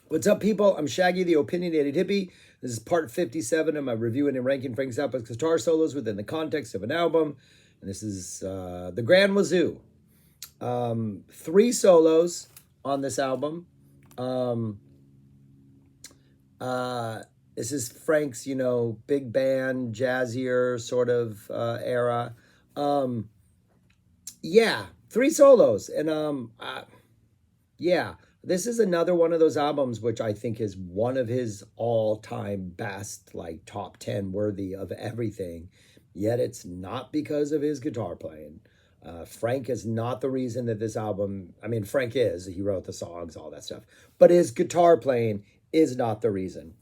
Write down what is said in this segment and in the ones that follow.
What's up, people? I'm Shaggy, the Opinionated Hippie. This is part 57 of my reviewing and ranking Frank Zappa's guitar solos within the context of an album. And this is the Grand Wazoo. 3 solos on this album. This is Frank's, big band, jazzier sort of era. Yeah, 3 solos. And yeah, this is another one of those albums which I think is one of his all-time best, like top 10 worthy of everything. Yet it's not because of his guitar playing. Frank is not the reason that this album, I mean, Frank is, he wrote the songs, all that stuff, but his guitar playing is not the reason.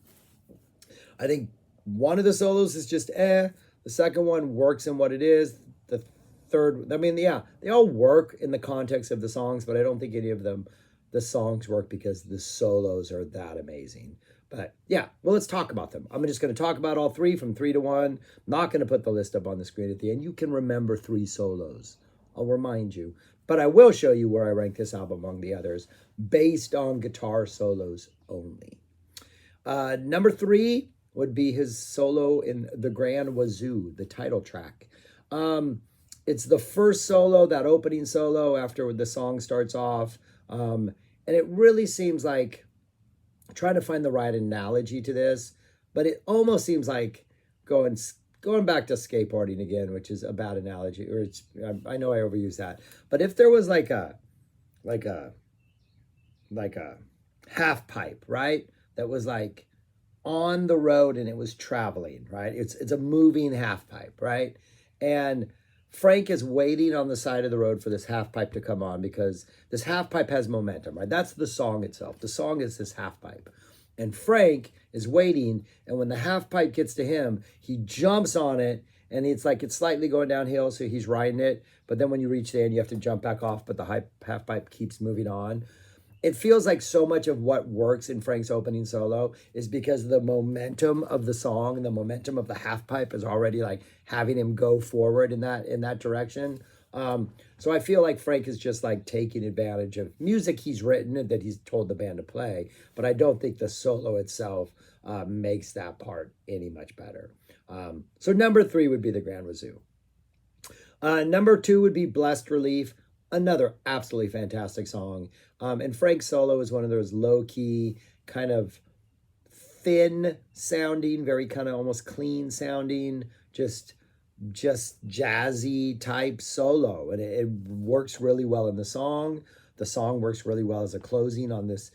I think one of the solos is just the second one works in what it is. The third, I mean, yeah, they all work in the context of the songs, but I don't think any of them, the songs work because the solos are that amazing. But yeah, well, let's talk about them. I'm just going to talk about all 3 from 3 to 1. I'm not going to put the list up on the screen at the end. You can remember 3 solos. I'll remind you. But I will show you where I rank this album among the others based on guitar solos only. Number 3 would be his solo in The Grand Wazoo, the title track. It's the first solo, that opening solo after the song starts off. And it really seems like, I'm trying to find the right analogy to this, but it almost seems like going back to skateboarding again, which is a bad analogy, or I know I overuse that. But if there was like a half pipe, right? That was like on the road and it was traveling, right? It's a moving half pipe, right? And Frank is waiting on the side of the road for this half pipe to come on because this half pipe has momentum, right? That's the song itself. The song is this half pipe. And Frank is waiting, and when the half pipe gets to him, he jumps on it, and it's like it's slightly going downhill, so he's riding it. But then when you reach the end, you have to jump back off, but the half pipe keeps moving on. It feels like so much of what works in Frank's opening solo is because the momentum of the song and the momentum of the half pipe is already like having him go forward in that direction. So I feel like Frank is just like taking advantage of music he's written and that he's told the band to play, but I don't think the solo itself makes that part any much better. So number 3 would be The Grand Wazoo. Number 2 would be Blessed Relief. Another absolutely fantastic song. And Frank's solo is one of those low-key, kind of thin sounding, very kind of almost clean sounding, just jazzy type solo. And it works really well in the song. The song works really well as a closing on this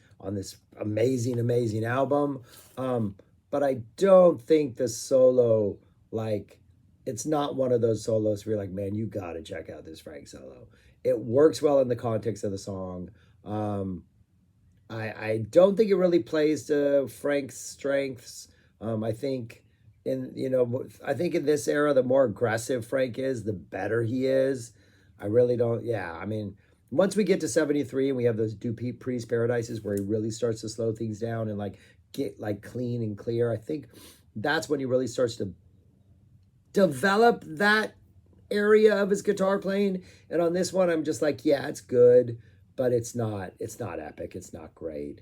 amazing, amazing album. But I don't think the solo, like, it's not one of those solos where you're like, man, you got to check out this Frank solo. It works well in the context of the song. I don't think it really plays to Frank's strengths. I think in this era, the more aggressive Frank is, the better he is. I really don't. Yeah, I mean, once we get to 73 and we have those Dupeat Priest Paradises where he really starts to slow things down and like get like clean and clear, I think that's when he really starts to develop that area of his guitar playing. And on this one, I'm just like, yeah, it's good, but it's not epic. It's not great.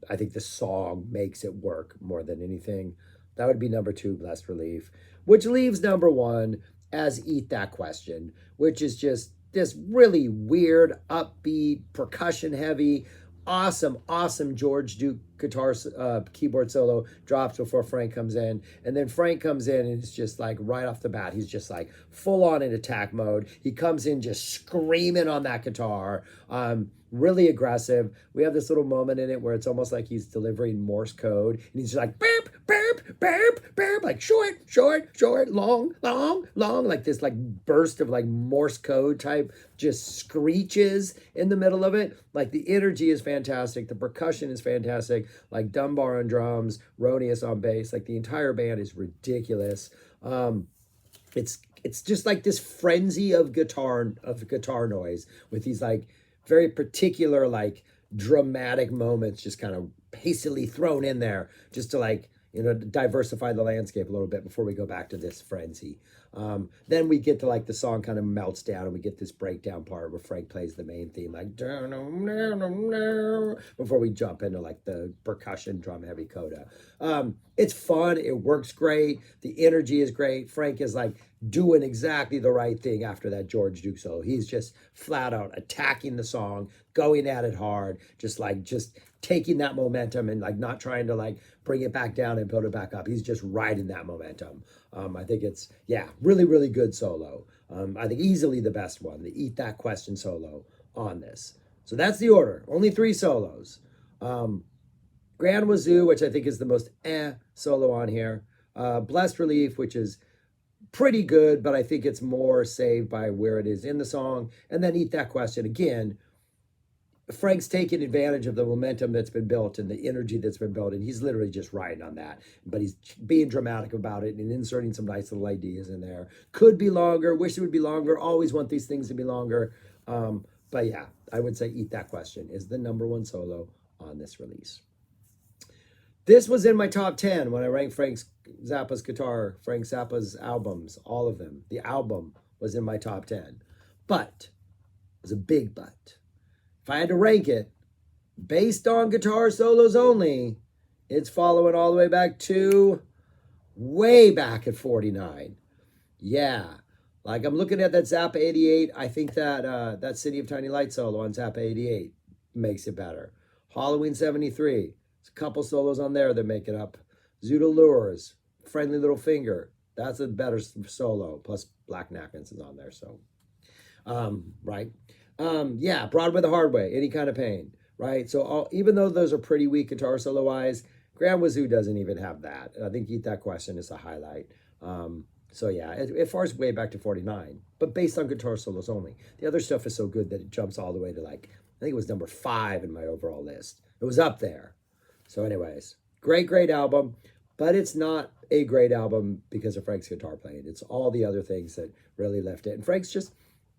I think the song makes it work more than anything. That would be number 2, Blessed Relief, which leaves number 1 as Eat That Question, which is just this really weird, upbeat, percussion heavy, awesome George Duke guitar keyboard solo drops before Frank comes in. And then Frank comes in and it's just like right off the bat, he's just like full on in attack mode. He comes in just screaming on that guitar, really aggressive. We have this little moment in it where it's almost like he's delivering Morse code and he's just like burp, burp, burp, burp, like short, long, like this like burst of like Morse code type just screeches in the middle of it. Like the energy is fantastic. The percussion is fantastic. Like Dunbar on drums, Ronius on bass. Like the entire band is ridiculous. It's just like this frenzy of guitar noise with these like very particular like dramatic moments just kind of hastily thrown in there just to like diversify the landscape a little bit before we go back to this frenzy. Then we get to like the song kind of melts down and we get this breakdown part where Frank plays the main theme, like before we jump into like the percussion drum heavy coda. It's fun. It works great. The energy is great. Frank is like doing exactly the right thing after that George Duke solo. He's just flat out attacking the song, going at it hard, just taking that momentum and like not trying to like bring it back down and build it back up. He's just riding that momentum. I think it's, yeah, really, really good solo. I think easily the best one, the Eat That Question solo on this. So that's the order. Only 3 solos. Grand Wazoo, which I think is the most solo on here. Blessed Relief, which is pretty good, but I think it's more saved by where it is in the song. And then Eat That Question again. Frank's taking advantage of the momentum that's been built and the energy that's been built, and he's literally just riding on that. But he's being dramatic about it and inserting some nice little ideas in there. Could be longer, wish it would be longer, always want these things to be longer. But yeah, I would say Eat That Question is the #1 solo on this release. This was in my top 10 when I ranked Frank Zappa's albums, all of them. The album was in my top 10. But, it was a big but. If I had to rank it based on guitar solos only, it's following all the way back to way back at 49. Yeah, like I'm looking at that Zappa 88. I think that that City of Tiny Lights solo on Zappa 88 makes it better. Halloween 73, there's a couple solos on there that make it up. Zoodle Lures, Friendly Little Finger, that's a better solo. Plus Black Napkins is on there, so right. Yeah, Broadway the Hard Way, Any Kind of Pain, right? So even though those are pretty weak guitar solo wise, Grand Wazoo doesn't even have that. I think Eat That Question is a highlight. So yeah, it fars way back to 49, but based on guitar solos only. The other stuff is so good that it jumps all the way to like, I think it was number 5 in my overall list. It was up there. So anyways, great album, but it's not a great album because of Frank's guitar playing. It's all the other things that really left it. And Frank's just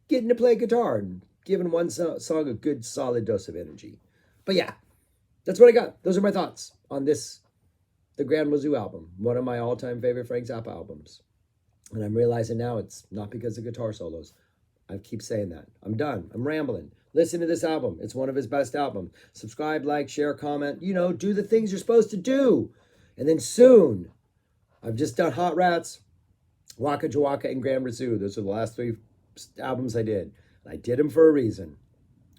getting to play guitar and giving one song a good solid dose of energy. But yeah, that's what I got. Those are my thoughts on this, the Grand Wazoo album, one of my all-time favorite Frank Zappa albums. And I'm realizing now it's not because of guitar solos. I keep saying that. I'm done. I'm rambling. Listen to this album. It's one of his best albums. Subscribe, like, share, comment. You know, do the things you're supposed to do. And then soon, I've just done Hot Rats, Waka Jawaka, and Grand Wazoo. Those are the last 3 albums I did. I did them for a reason,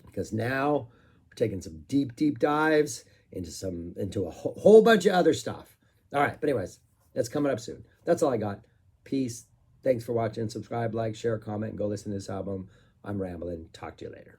because now we're taking some deep dives into a whole bunch of other stuff. All right, but anyways, that's coming up soon. That's all I got. Peace. Thanks for watching. Subscribe, like, share, comment, and go listen to this album. I'm rambling. Talk to you later.